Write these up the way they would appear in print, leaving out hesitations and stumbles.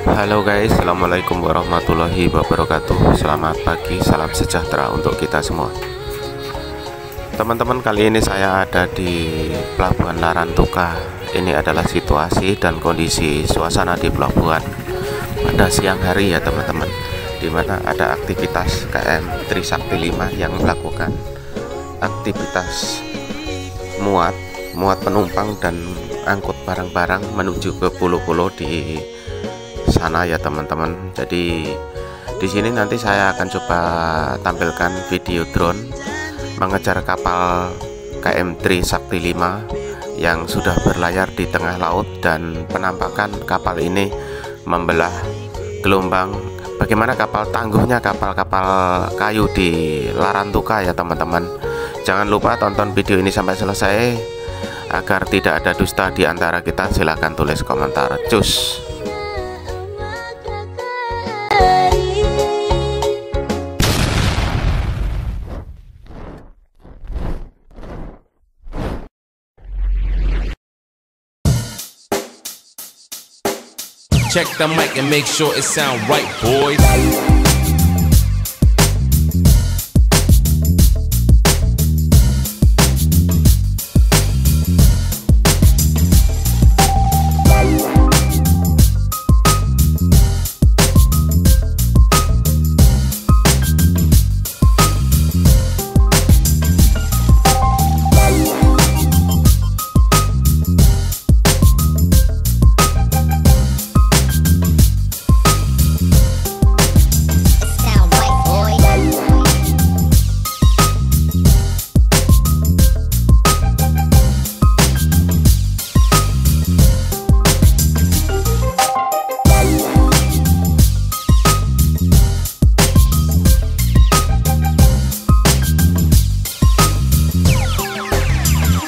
Halo guys, assalamualaikum warahmatullahi wabarakatuh. Selamat pagi, salam sejahtera untuk kita semua. Teman-teman, kali ini saya ada di Pelabuhan Larantuka. Ini adalah situasi dan kondisi suasana di pelabuhan pada siang hari ya teman-teman, dimana ada aktivitas KM Trisakti 5 yang melakukan aktivitas muat penumpang dan angkut barang-barang menuju ke pulau-pulau di sana ya teman-teman. Jadi di sini nanti saya akan coba tampilkan video drone mengejar kapal KM Trisakti 5 yang sudah berlayar di tengah laut, dan penampakan kapal ini membelah gelombang. Bagaimana kapal tangguhnya kapal-kapal kayu di Larantuka ya teman-teman. Jangan lupa tonton video ini sampai selesai agar tidak ada dusta di antara kita. Silahkan tulis komentar. Cus. Check the mic and make sure it sound right, boys.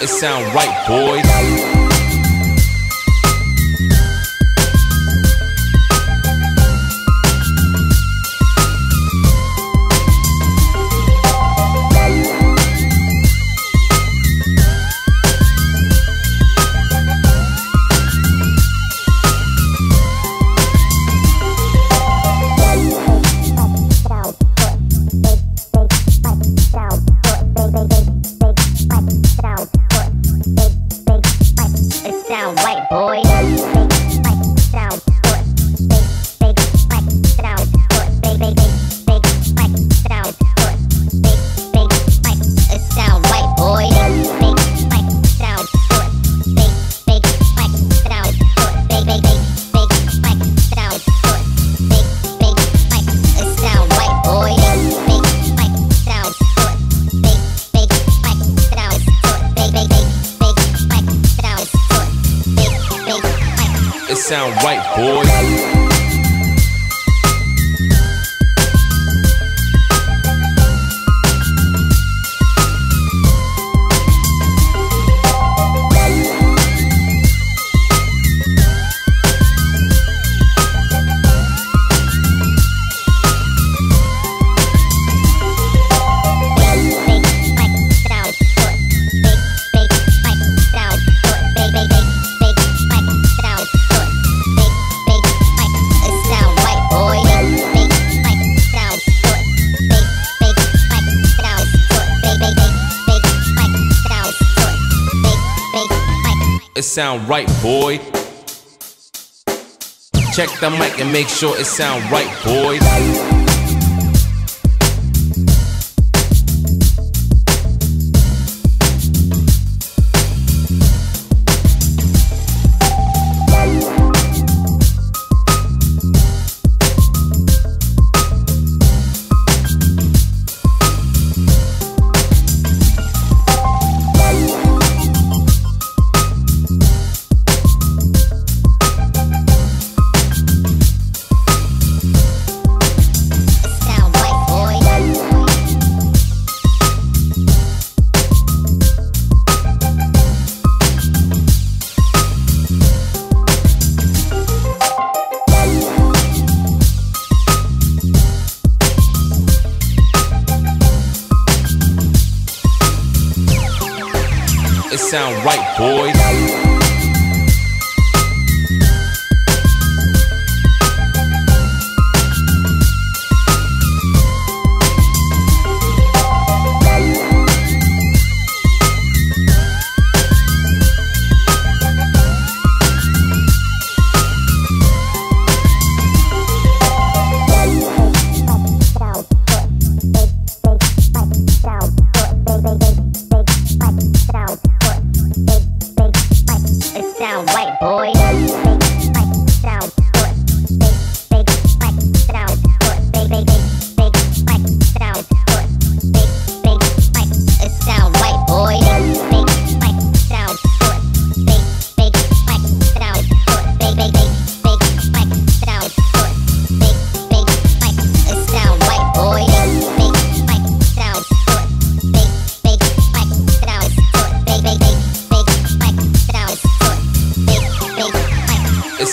It sound right, boys. It sound right, boys. It sound right, boy. Check the mic and make sure it sound right, boys. It sound right, boys.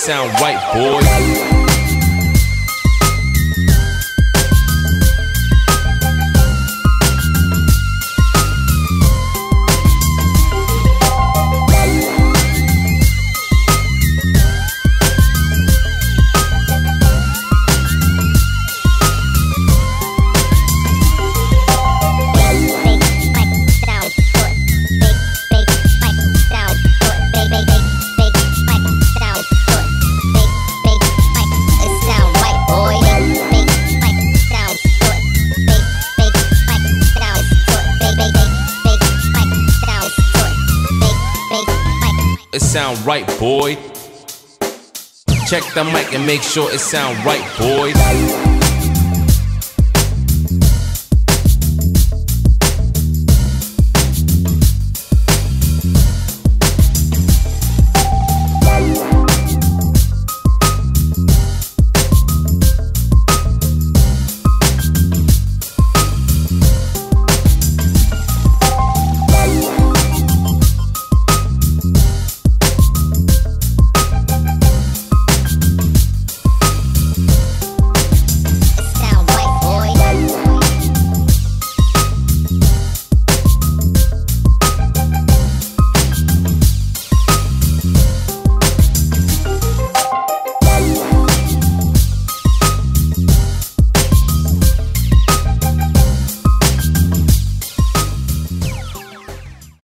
sound right, boy. It sound right, boy. Check the mic and make sure it sound right, boy.